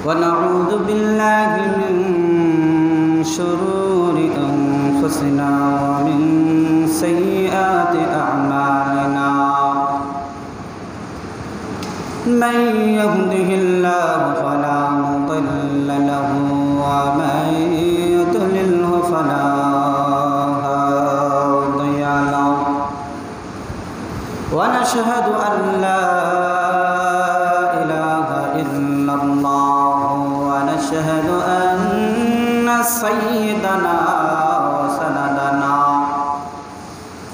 ونعوذ بالله من شرور أنفسنا ومن سيئات أعمالنا من يهده الله فلا مضل له ومن يضلله فلا هادي له ونشهد أن لا إله إلا الله ونشهد أن سيدنا وسندنا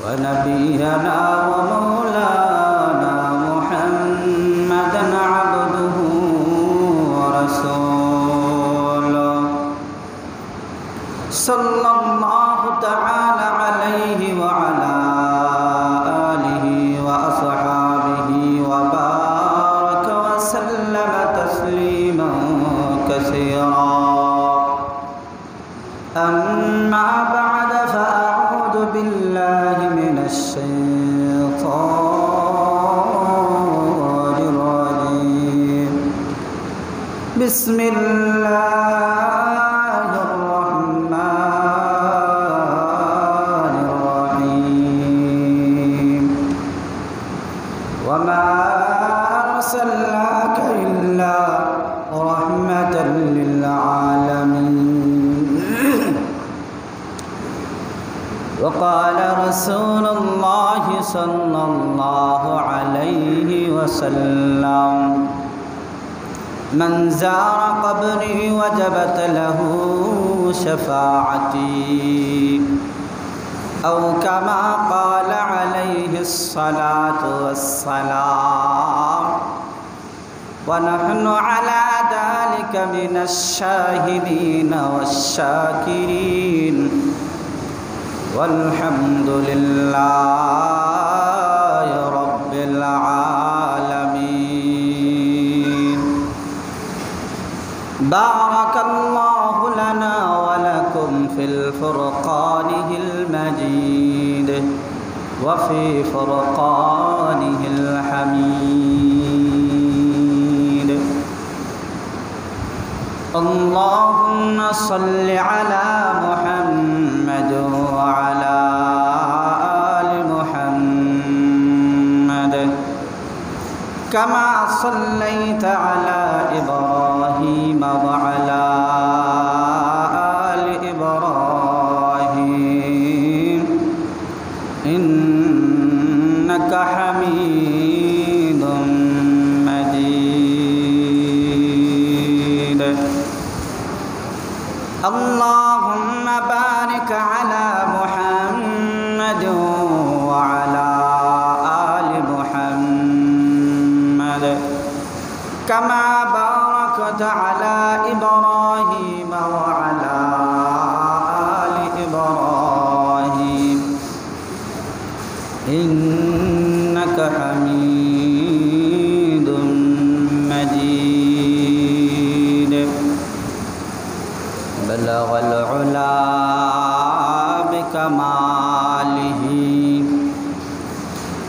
ونبينا ومولانا محمدا عبده ورسوله صلى الله تعالى عليه وعلى آله وأصحابه وبارك وسلم تسليما كثيرا أما بعد فأعوذ بالله من الشيطان الرجيم بسم الله الرحمن الرحيم وما أرسلناك إلا رحمة للعالمين وقال رسول الله صلى الله عليه وسلم من زار قبري وجبت له شفاعتي أو كما قال عليه الصلاة والسلام ونحن على ذلك من الشاهدين والشاكرين والحمد لله رب العالمين بارك الله لنا ولكم في الفرقان المجيد وفي فرقانه الحميد اللهم صل على محمد وعلى آل محمد كما صليت على إبراهيم وعلى آل إبراهيم إنك حميد مجيد اللهم بارك على محمد وعلى آل محمد كما باركت على إبراهيم وعلى آل إبراهيم إنك حميد مجيد بلغ العلا بكماله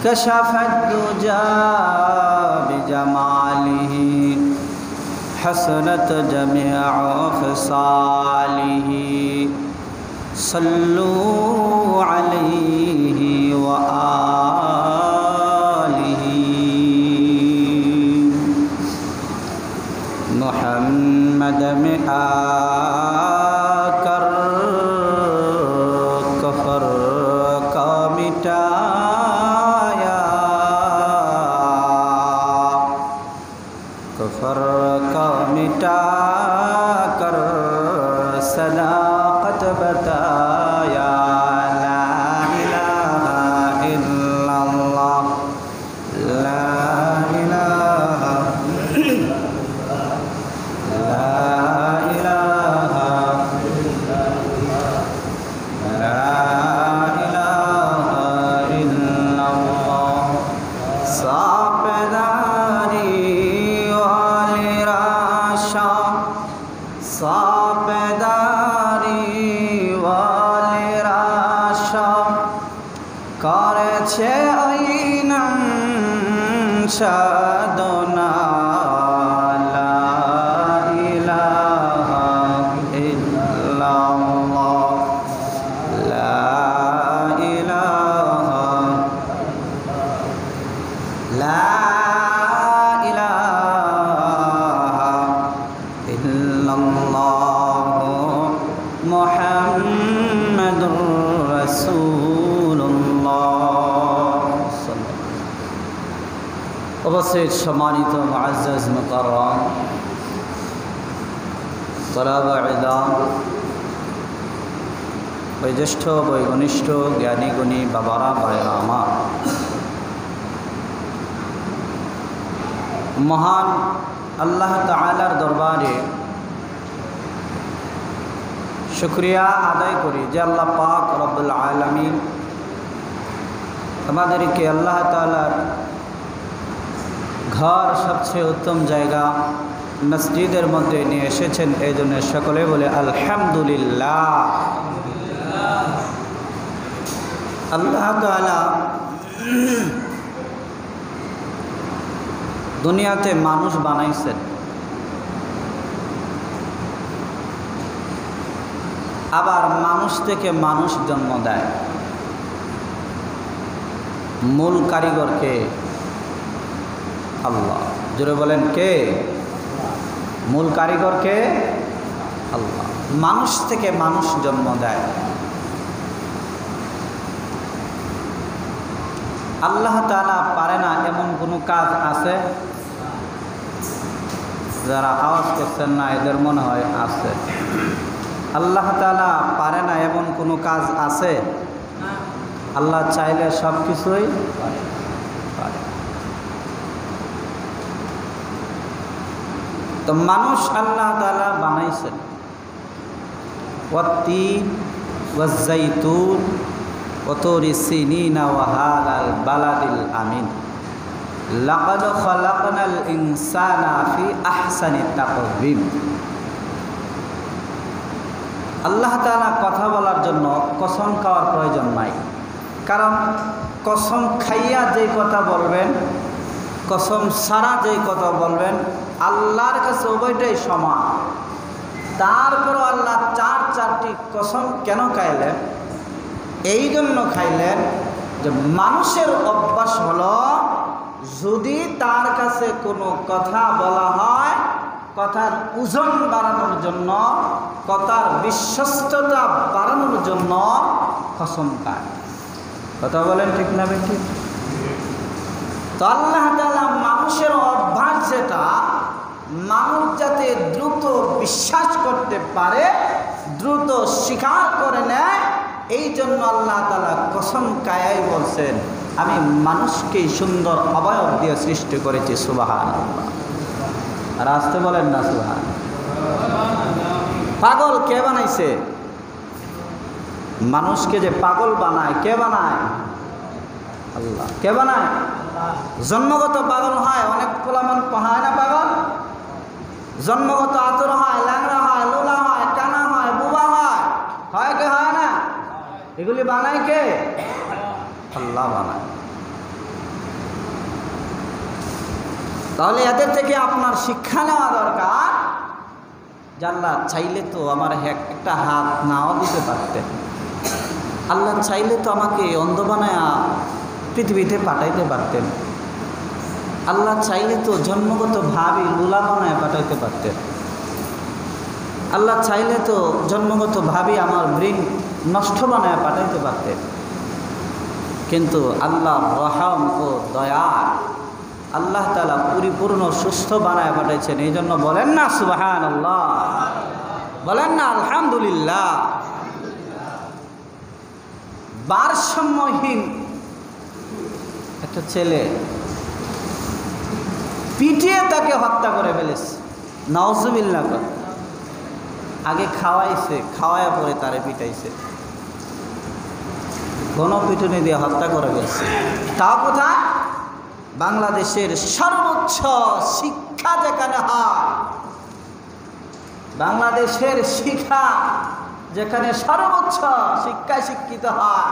كشف الدجى بجماله حسنت جميع خصاله صلوا عليه وآله محمد कर कफर का मिटाया कफर का मिटा कर सदाकत बताया ला इलाहा इल्लल्लाह ला इलाहा করেছে আইনাম সাধনা লা উপস্থিত সম্মানিত মুআজ্জাজ মুকাররম তলাবা ইলম, বয়োজ্যেষ্ঠ বয়োঘনিষ্ঠ জ্ঞানী গুণী বাবারা ভাইরা আমার, মহান আল্লাহ তাআলার দরবারে শুকরিয়া আদায় করি যে আল্লাহ পাক রব্বুল আলামিন আমাদেরকে আল্লাহ তাআলার ঘর সবচেয়ে উত্তম জায়গা মসজিদের মধ্যে নিয়ে এসেছেন। এই জন্য সকলে বলে আলহামদুলিল্লাহ। আল্লাহ তাআলা দুনিয়াতে মানুষ বানাইছেন, আবার মানুষ থেকে মানুষ জন্ম দেয়। মূল কারিগর কে? আল্লাহ। জোরে বলেন কে? মূল কারিগর কে? আল্লাহ। মানুষ থেকে মানুষ জন্ম দেয়। আল্লাহ তাআলা পারে না এমন কোনো কাজ আছে? যারা আওয়াজ করছেন না এদের মনে হয় আছে। আল্লাহ তাআলা পারে না এমন কোনো কাজ আছে? আল্লাহ চাইলে সব কিছুই পারে। তো মানুষ আল্লাহ তাআলা বানাইছেন। ওয়াত্তিন ওয়াজ্জাইতুন ওয়া তুরি সিনিনা ওয়া হাযাল বালাদিল আমিন লাকাদ খালাকনাল ইনসানা ফি আহসানি তাকওয়িম। আল্লাহ তাআলা কথা বলার জন্য কসম খাওয়ার প্রয়োজন নাই, কারণ কসম খাইয়া যেই কথা বলবেন, কসম ছাড়া যেই কথা বলবেন, আল্লাহর কাছে উভয়টাই সমান। তারপরও আল্লাহ চারটি কসম কেন খাইলেন? এই জন্য খাইলেন যে মানুষের অভ্যাস হলো যদি তার কাছে কোনো কথা বলা হয়, কথার ওজন বাড়ানোর জন্য, কথার বিশ্বস্ততা বাড়ানোর জন্য কসম খায়। কথা বলেন ঠিক না বেঠিক? তো আল্লাহ তাআলা মানুষের অভ্যাস যেটা, মানুষ যাতে দ্রুত বিশ্বাস করতে পারে, দ্রুত স্বীকার করে নেয়, এই জন্য আল্লাহ তাআলা কসম খায়াই বলছেন আমি মানুষকে সুন্দর অবয়ব দিয়ে সৃষ্টি করেছি। সুবহানাল্লাহ। আর আসতে বলেন না সুবহান। পাগল কে বানাইছে? মানুষকে যে পাগল বানায়, কে বানায়? আল্লাহ। কে বানায়? জন্মগত পাগল হয়, অনেক পোলামান হয় না পাগল? জন্মগত আতর হয়, ল্যাংড়া হয়, লোলা হয়, কানা হয়, বুবা হয়, হয় কে হয় না? এগুলি বানায় কে? আল্লাহ বানায়। তাহলে এদের থেকে আপনার শিক্ষা নেওয়া দরকার। আল্লাহ চাইলে তো আমার একটা হাত নাও দিতে পারতেন, আল্লাহ চাইলে তো আমাকে অন্ধ বানায়া পৃথিবীতে পাঠাইতে পারতেন, আল্লাহ চাইলে তো জন্মগতভাবে লুলা বানায় পাঠাইতে পারতেন, আল্লাহ চাইলে তো জন্মগতভাবে আমার ব্রেন নষ্ট বানায় পাঠাইতে পারতেন। কিন্তু আল্লাহ রহম ও দয়া, আল্লাহ তাআলা পরিপূর্ণ সুস্থ বানায় পাঠাইছেন। এই জন্য বলেন না সুবহানাল্লাহ, বলেন না আলহামদুলিল্লাহ। ভারসাম্যহীন একটা ছেলে পিটিয়ে তাকে হত্যা করে ফেলেছে, নাউজুবিল্লাহ। আগে খাওয়াইছে, খাওয়ায় পরে তারে পিটাইছে, গণপিটুনি দিয়ে হত্যা করে ফেলছে। তাও কোথায়? বাংলাদেশের সর্বোচ্চ শিক্ষা যেখানে হয়, বাংলাদেশের শিক্ষা যেখানে সর্বোচ্চ শিক্ষায় শিক্ষিত হয়,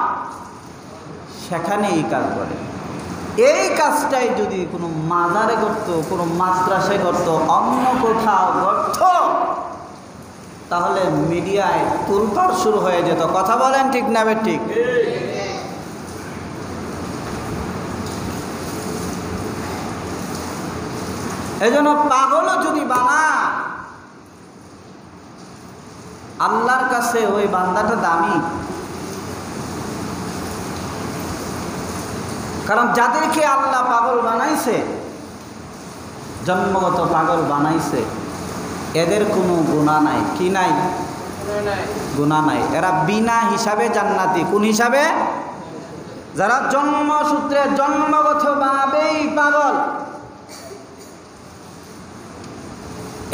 সেখানে এই কাজ করে। এই কাজটাই যদি কোনো মাজারে করত, কোনো মাদ্রাসায় করত, অন্য কোথাও করত, তাহলে মিডিয়ায় তোলপাড় শুরু হয়ে যেত। কথা বলেন ঠিক না ঠিক? এই জন্য পাগলও যদি বানা, আল্লাহর কাছে ওই বান্দাটা দামি। কারণ যাদেরকে আল্লাহ পাগল বানাইছে জন্মগত পাগল বানাইছে, এদের কোনো গুনাহ নাই। কি নাই? গুনাহ নাই। এরা বিনা হিসাবে জান্নাতি। কোন হিসাবে? যারা জন্মসূত্রে জন্মগতভাবেই পাগল,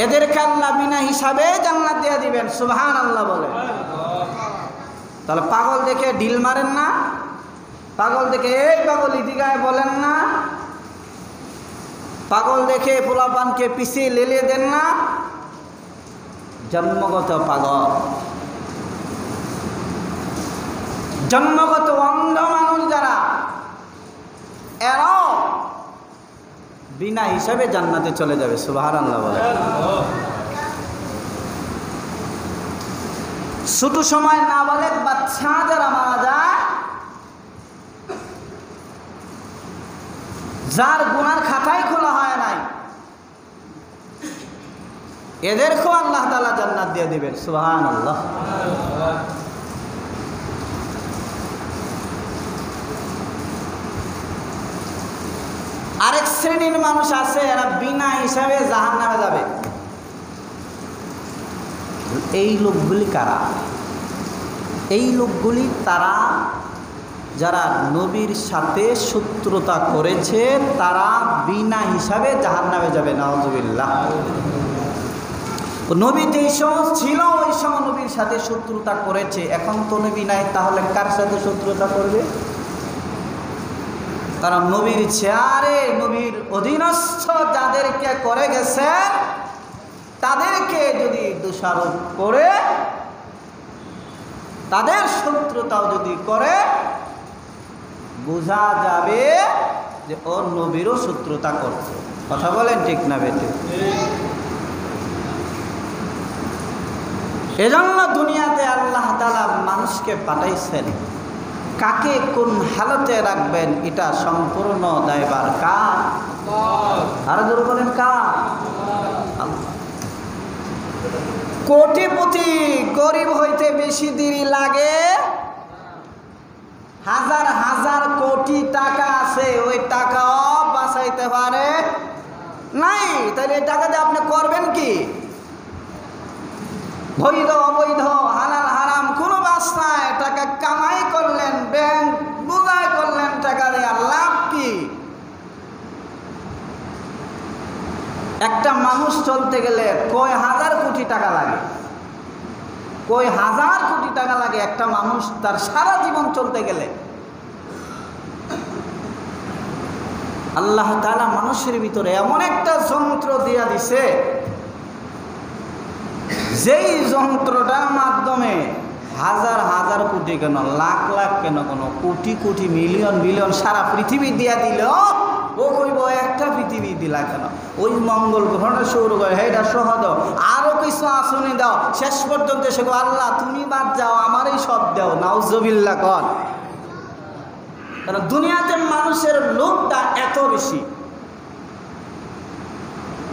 এদেরকে আল্লাহ বিনা হিসাবে জান্নাত দিয়ে দিবেন। সুবহানাল্লাহ বলে। তাহলে পাগল দেখে ঢিল মারেন না, পাগল দেখে এই পাগল ইদিগায় বলেন না, পাগল দেখে পোলাপানকে পিছিয়ে লেলিয়ে দেন না। জন্মগত পাগল, জন্মগত অন্ধ মানুষ যারা, এরাও বিনা হিসাবে জান্নাতে চলে যাবে। সুবহানাল্লাহ বলে। ছোট সময় নাবালেগ বাচ্চা যারা মারা যায়, যার গুনার খাতাই খোলা হয় নাই, এদেরকেও আল্লাহ তাআলা জান্নাত দিয়ে দিবেন। সুবহানাল্লাহ। আরেক শ্রেণীর মানুষ আছে, এরা বিনা হিসাবে জাহান্নামে যাবে। এই লোকগুলি কারা? এই লোকগুলি তারা যারা নবীর সাথে শত্রুতা করেছে, তারা বিনা হিসাবে জাহান্নামে যাবে। নাউজুবিল্লাহ। নবী যেই সময় ছিল ওই সময় নবীর সাথে শত্রুতা করেছে, এখন তো নবী নাই, তাহলে কার সাথে শত্রুতা করবে? তারা নবীর চেয়ারে, নবীর অধীনস্থ যাদেরকে করে গেছে, তাদেরকে যদি দোষারোপ করে, তাদের শত্রুতাও যদি করে, বোঝা যাবে যে ওর নবীরও শত্রুতা করছে। কথা বলেন ঠিক না বেটে? এজন্য দুনিয়াতে আল্লাহ তাআলা মানুষকে পাঠাইছেন, কাকে কোন হালতে রাখবেন এটা সম্পূর্ণ দায়ভার কার? আরো জোরে বলেন কার? আল্লাহ। কোটিপতি গরিব হইতে বেশি দেরি লাগে? হাজার হাজার কোটি টাকা আছে, ওই টাকাও বাঁচাইতে পারে নাই। তাহলে এই টাকা দিয়ে আপনি করবেন কি? বৈধ অবৈধ হালাল হারাম কোনো বাস নাই। টাকা কামাই করলেন, ব্যাংক বুঝাই করলেন, টাকা দিয়ে লাভ কি? একটা মানুষ চলতে গেলে কয় হাজার কোটি টাকা লাগে, কয় হাজার কোটি টাকা লাগে একটা মানুষ তার সারা জীবন চলতে গেলে। আল্লাহ তাআলা মানুষের ভিতরে এমন একটা যন্ত্র দিয়া দিছে, যেই যন্ত্রটার মাধ্যমে হাজার হাজার কোটি কেন, লাখ লাখ কেন, কোনো কোটি কোটি মিলিয়ন মিলিয়ন সারা পৃথিবী দিয়া দিল, ও কইব একটা পৃথিবী দিলা কেন? ওই মঙ্গল গ্রহটা শুরু করে এটা সহ দাও, আরো কিছু আসনি দাও, শেষ পর্যন্ত সে আল্লাহ তুমি বাদ যাও, আমারই সব দাও। নাউজুবিল্লাহ কর। কারণ দুনিয়াতে মানুষের লোভটা এত বেশি।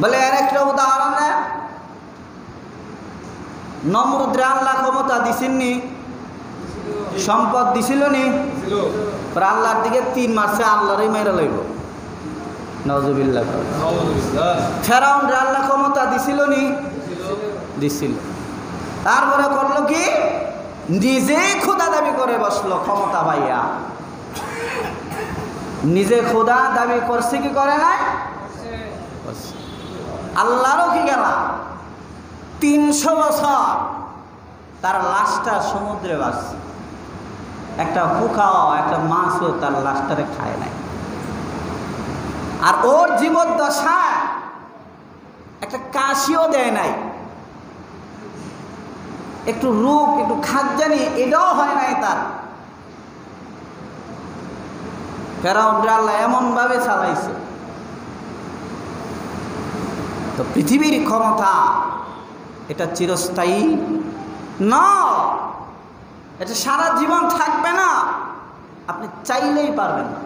বলে এর একটা উদাহরণ দেয়, নমরুদরে আল্লাহ ক্ষমতা দিছেননি, সম্পদ দিছিল নি, আল্লাহর দিকে 3 মাসে আল্লাহরই মেরে লইব। নাউজুবিল্লাহ। ফেরাউনরে আল্লাহ ক্ষমতা দিছিল নি? দিছিল। তারপরে করলো কি? নিজেই খোদা দাবি করে বসলো ক্ষমতা পাইয়া। নিজে খোদা দাবি করছে কি করে নাই? আল্লাহরও কি গেল 300 বছর তার লাশটা সমুদ্রে ভাসছে, একটা পোকাও একটা মাছও তার লাশটারে খায় নাই। আর ওর জীবদ্দশা একটা কাশিও দেয় নাই, একটু রূপ একটু খাদ্যানি এটাও হয় নাই তার। ফেরাউনরে আল্লাহ এমন ভাবে চালাইছে। তো পৃথিবীর ক্ষমতা এটা চিরস্থায়ী না, এটা সারা জীবন থাকবে না, আপনি চাইলেই পারবেন না।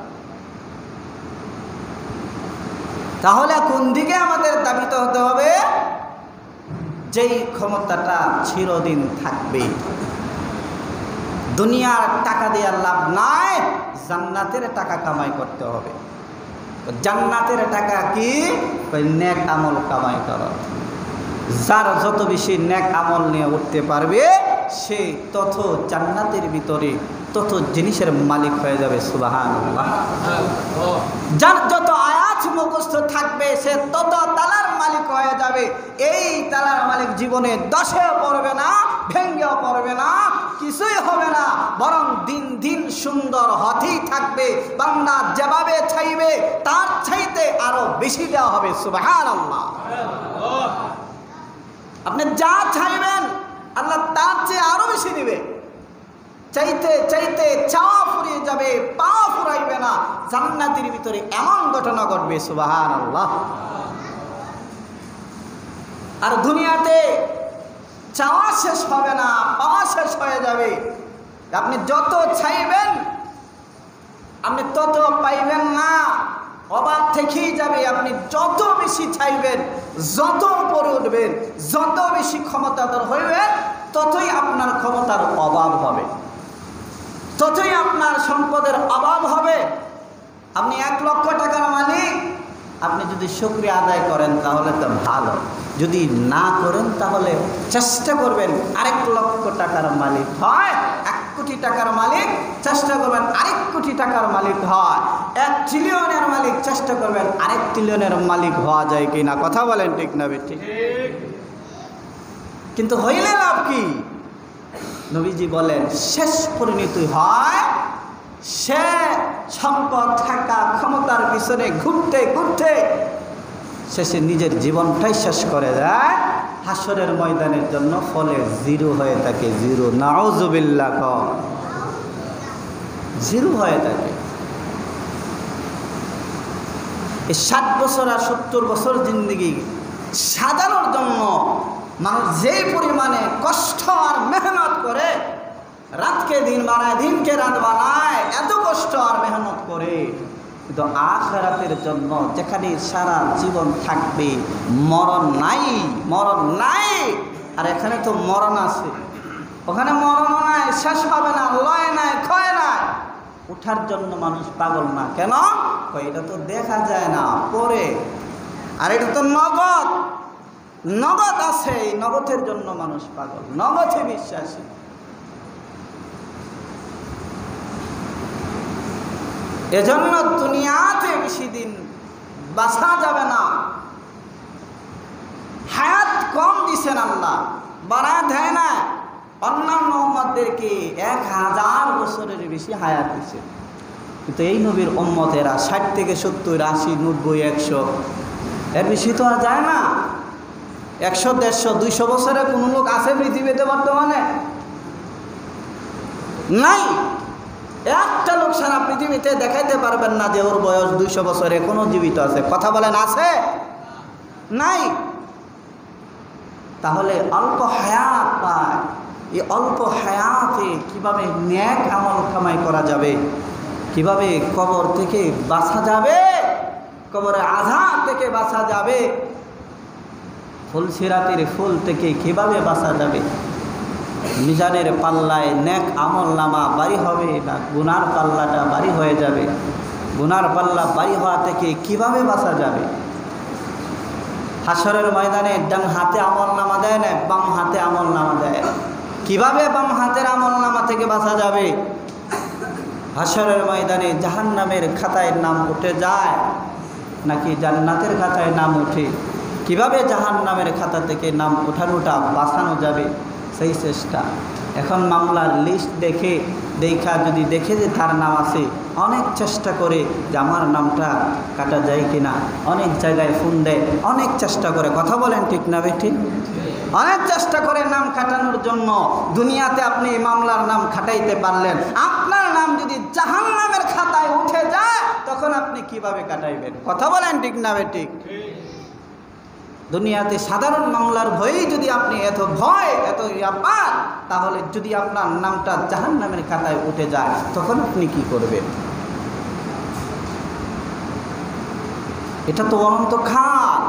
তাহলে কোন দিকে আমাদের দাবিত হতে হবে? যেই ক্ষমতাটা চিরদিন থাকবে। দুনিয়ার টাকা দিয়ে লাভ নাই, জান্নাতের টাকা কামাই করতে হবে। জান্নাতের টাকা কি? নেক আমল কামাই করো। যার যত বেশি নেক আমল নিয়ে উঠতে পারবে সে তত জান্নাতের ভিতরে তত জিনিসের মালিক হয়ে যাবে। সুবহানাল্লাহ। যার যত আয়াত মুখস্থ থাকবে সে তত তালার মালিক হয়ে যাবে। এই তালার মালিক জীবনে দশেও পড়বে না, ভেঙ্গেও পড়বে না, কিছুই হবে না, বরং দিন দিন সুন্দর হতেই থাকবে। বান্দা যেভাবে চাইবে তার চাইতে আরো বেশি দেওয়া হবে। সুবহানাল্লাহ। আপনি যা চাইবেন আল্লাহ তার চেয়ে আরো বেশি দিবে। চাইতে চাইতে চাওয়া ফুরিয়ে যাবে, পাওয়া ফুরাইবে না। জান্নাতের ভিতরে এমন ঘটনা ঘটবে। সুবহানাল্লাহ। আর দুনিয়াতে চাওয়া শেষ হবে না, পাওয়া শেষ হয়ে যাবে। আপনি যত চাইবেন আপনি তত পাইবেন না, অভাব থেকেই যাবে। আপনি যত বেশি চাইবেন, যত উপরে উঠবেন, যত বেশি ক্ষমতাধর হইবেন, ততই আপনার ক্ষমতার অভাব হবে, ততই আপনার সম্পদের অভাব হবে। আপনি 1 লক্ষ টাকার মালিক, আপনি যদি শুকরিয়া আদায় করেন তাহলে তো ভালো, যদি না করেন তাহলে চেষ্টা করবেন 1 লক্ষ টাকার মালিক হয়। 1 কোটি টাকার মালিক চেষ্টা করবেন 1 কোটি টাকার মালিক হয়। 1 ট্রিলিয়নের মালিক চেষ্টা করবেন 1 ট্রিলিয়নের মালিক হওয়া যায় কিনা? কথা বলেন ঠিক না ঠিক? কিন্তু হইলে লাভ কি? নবীজি বলেন শেষ পরিণতি হয় সে সম্পদ থাকা ক্ষমতার পিছনে ঘুরতে ঘুরতে শেষে নিজের জীবনটাই শেষ করে দেয়। হাসরের ময়দানের জন্য ফলে জিরো হয়ে থাকে। জিরো, নাউজুবিল্লাহ, জিরো হয়ে থাকে। এই 60 বছর আর 70 বছর জিন্দগি সাজানোর জন্য মানুষ যেই পরিমাণে কষ্ট আর মেহনত করে, রাতকে দিন বানায়, দিনকে রাত বানায়, এত কষ্ট আর মেহনত করে, কিন্তু আখিরাতের জন্য যেখানে সারা জীবন থাকবে, মরণ নাই, মরণ নাই। আর এখানে তো মরণ আছে, ওখানে মরণও নাই, শেষ হবে না, লয় নাই, ক্ষয় নাই। উঠার জন্য মানুষ পাগল না কেন? এটা তো দেখা যায় না, পরে। আর এটা তো নগদ, নগদ আছে, এই নগদের জন্য মানুষ পাগল, নগদে বিশ্বাসী। এজন্য দুনিয়াতে বেশি দিন বাঁচা যাবে না। হায়াত কম দিছেন আল্লাহ, বাড়ায় দেয় না। অন্যান্য উম্মতদেরকে 1000 বছরের বেশি হায়াত দিছে, কিন্তু এই নবীর উম্মতেরা 60 থেকে 70, 80, 90, 100 এর বেশি তো আর যায় না। 100, 150, 200 বছরে কোনো লোক আছে পৃথিবীতে বর্তমানে? নাই। একটা লোক সারা পৃথিবীতে দেখাইতে পারবেন না যে ওর বয়স 200 বছর এখনো জীবিত আছে। কথা বলেন, আছে? নাই। তাহলে অল্প হায়াত পায়, এই অল্প হায়াতে কিভাবে নেক আমল কামাই করা যাবে, কিভাবে কবর থেকে বাঁচা যাবে, কবরের আযাব থেকে বাঁচা যাবে, ফুলসিরাতের ফুল থেকে কিভাবে বাঁচা যাবে, মিজানের পাল্লায় নেক আমল নামা বাড়ি হবে না গুনার পাল্লাটা বাড়ি হয়ে যাবে, গুনার পাল্লা বাড়ি হওয়া থেকে কিভাবে বাঁচা যাবে। হাসরের ময়দানে ডান হাতে আমল নামা দেয় না, বাম হাতে আমল নামা দেয়, কিভাবে বাম হাতের আমল নামা থেকে বাঁচা যাবে। হাসরের ময়দানে জাহান্নামের খাতায় নাম উঠে যায় নাকি জান্নাতের খাতায় নাম উঠে, কিভাবে জাহান্নামের খাতা থেকে নাম ওঠানোটা বাঁচানো যাবে সেই চেষ্টা। এখন মামলার লিস্ট দেখা যদি দেখে যে তার নাম আছে, অনেক চেষ্টা করে যে আমার নামটা কাটা যায় কিনা, অনেক জায়গায় ফোন দেয়, অনেক চেষ্টা করে। কথা বলেন ঠিক না ঠিক? অনেক চেষ্টা করে নাম কাটানোর জন্য। দুনিয়াতে আপনি মামলার নাম খাটাইতে পারলেন, আপনার নাম যদি জাহান্নামের খাতায় উঠে যায় তখন আপনি কিভাবে কাটাইবেন? কথা বলেন ঠিক না ঠিক? দুনিয়াতে সাধারণ মামলার ভয়েই যদি আপনি এত ভয়, এত পান, তাহলে যদি আপনার নামটা জাহান্নামের খাতায় উঠে যায় তখন আপনি কি করবেন? এটা তো অনন্ত খাল।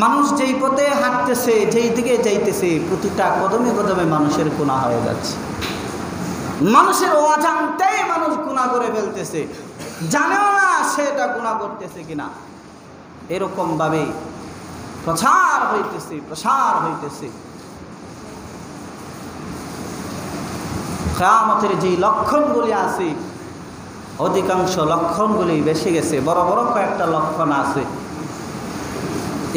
মানুষ যেই পথে হাঁটতেছে, যেই দিকে যাইতেছে, প্রতিটা কদমে কদমে মানুষের গুনাহ হয়ে যাচ্ছে। মানুষের অজান্তেই মানুষ গুনাহ করে ফেলতেছে। জানেও না সে এটা গুনাহ করতেছে কিনা। এরকমভাবে প্রসার হইতেছে। কিয়ামতের যে লক্ষণগুলি আছে অধিকাংশ লক্ষণগুলি বেশি গেছে, বড় বড় কয়েকটা লক্ষণ আছে,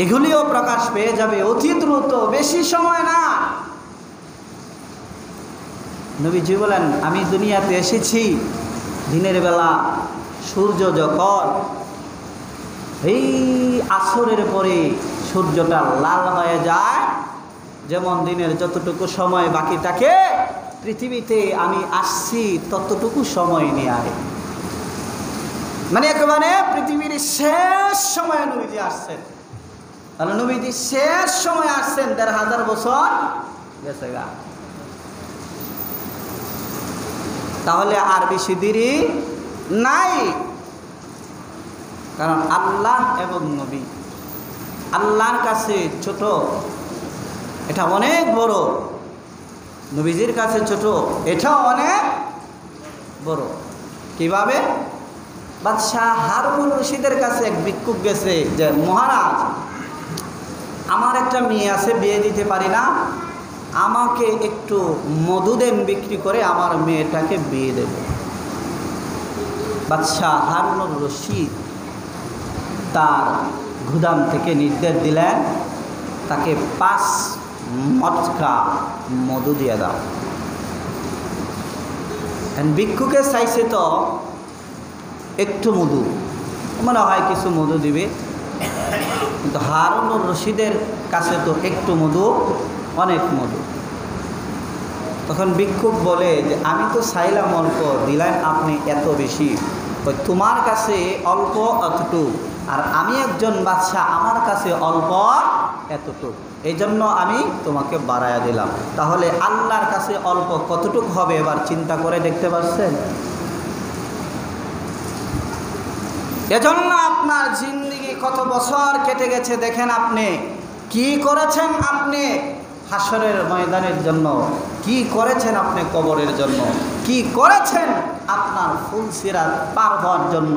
এগুলিও প্রকাশ পেয়ে যাবে অতি দ্রুত, বেশি সময় না। নবীজি বলেন, আমি দুনিয়াতে এসেছি দিনের বেলা সূর্য যখন এই আসরের পরে সূর্যটা লাল হয়ে যায়, যেমন দিনের যতটুকু সময় বাকি থাকে পৃথিবীতে আমি আসছি ততটুকু সময় নিয়ে আয়, মানে একেবারে পৃথিবীর শেষ সময়ে নবীজি আসছেন। তাহলে নবীজি শেষ সময় আসছেন ১৫০০ বছর গেছে গা। তাহলে আর বেশি দেরি নাই, কারণ আল্লাহ এবং নবী আল্লাহর কাছে ছোট, এটা অনেক বড়, নবীজির কাছে ছোট, এটাও অনেক বড়। কিভাবে? বাদশাহ হারুনুর রশিদের কাছে এক ভিক্ষুক গেছে যে, মহারাজ, আমার একটা মেয়ে আছে, বিয়ে দিতে পারি না, আমাকে একটু মধু দেন, বিক্রি করে আমার মেয়েটাকে বিয়ে দেব। বাদশাহ হারুনুর রশিদ তার গুদাম থেকে নির্দেশ দিলেন, তাকে 5 মটকা মধু দিয়ে দাও। ভিক্ষুকে চাইছে তো একটু মধু, মনে হয় কিছু মধু দিবে, কিন্তু হারুনুর রশিদের কাছে তো একটু মধু অনেক মধু। তখন ভিক্ষুক বলে যে, আমি তো চাইলাম অল্প, দিলেন আপনি এত বেশি, তোমার কাছে অল্প অতটুকু, আর আমি একজন বাদশা, আমার কাছে অল্প এতটুক, এই জন্য আমি তোমাকে বাড়ায়া দিলাম। তাহলে আল্লাহর কাছে অল্প কতটুক হবে এবার চিন্তা করে দেখতে পাচ্ছেন? এজন্য আপনার জিন্দেগি কত বছর কেটে গেছে দেখেন, আপনি কি করেছেন, আপনি হাসরের ময়দানের জন্য, কি করেছেন আপনি কবরের জন্য, কি করেছেন আপনার ফুলসিরাত পার হওয়ার জন্য,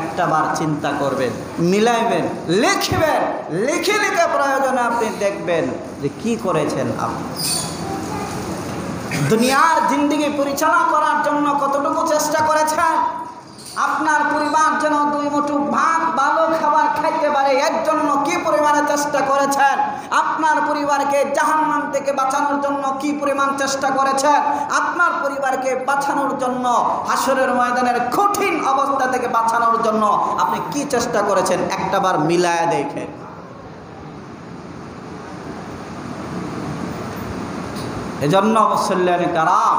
একটাবার চিন্তা করবেন, মিলাইবেন, লিখবেন, লিখে লিখে প্রয়োজনে আপনি দেখবেন যে কি করেছেন আপনি। দুনিয়ার জিন্দেগি পরিচালনা করার জন্য কতটুকু চেষ্টা করেছেন, আপনার পরিবার যেন 2 মুঠো ভাত ভালো খাবার খাইতে পারে এর জন্য কি পরিমাণে চেষ্টা করেছেন, আপনার পরিবারকে জাহান্নাম থেকে বাঁচানোর জন্য কি পরিমাণ চেষ্টা করেছেন, আপনার পরিবারকে বাঁচানোর জন্য হাসরের ময়দানের কঠিন অবস্থা থেকে বাঁচানোর জন্য আপনি কি চেষ্টা করেছেন, একটাবার মিলায়া দেখেন। এজন্য মুসল্লিয়ানে কারাম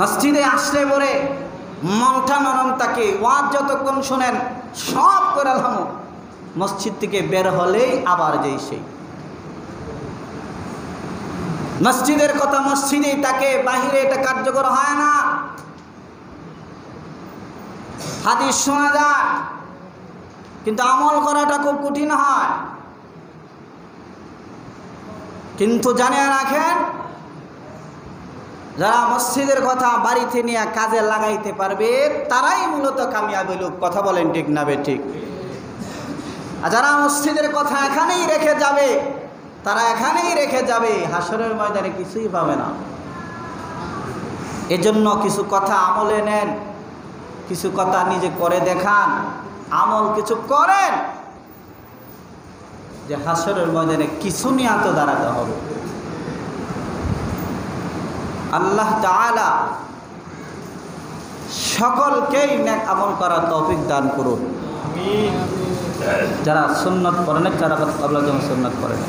মসজিদে আসলে পরে মনটা নরম থাকে, ওয়াজ যতক্ষণ শোনেন সব করে আলহাম, মসজিদ থেকে বের হলেই আবার যেই সেই মসজিদের কথা মসজিদেই থাকে, বাহিরে এটা কার্যকর হয় না। হাদিস শোনা যায় কিন্তু আমল করাটা খুব কঠিন হয়। কিন্তু জানিয়ে রাখেন, যারা মসজিদের কথা বাড়িতে নিয়ে কাজে লাগাইতে পারবে তারাই মূলত কামিয়াবি লোক। কথা বলেন ঠিক না বেঠিক? আর যারা মসজিদের কথা এখানেই রেখে যাবে, তারা এখানেই রেখে যাবে, হাসরের ময়দানে কিছুই পাবে না। এজন্য কিছু কথা আমলে নেন, কিছু কথা নিজে করে দেখান, আমল কিছু করেন, যে হাসরের ময়দানে কিছু নিয়ে তো দাঁড়াতে হবে। আল্লাহ তাআলা সকলকেই নেক আমল করার তৌফিক দান করুন। যারা সুন্নাত পড়েন, যারা আল্লাহ যেন সুন্নাত পড়েন।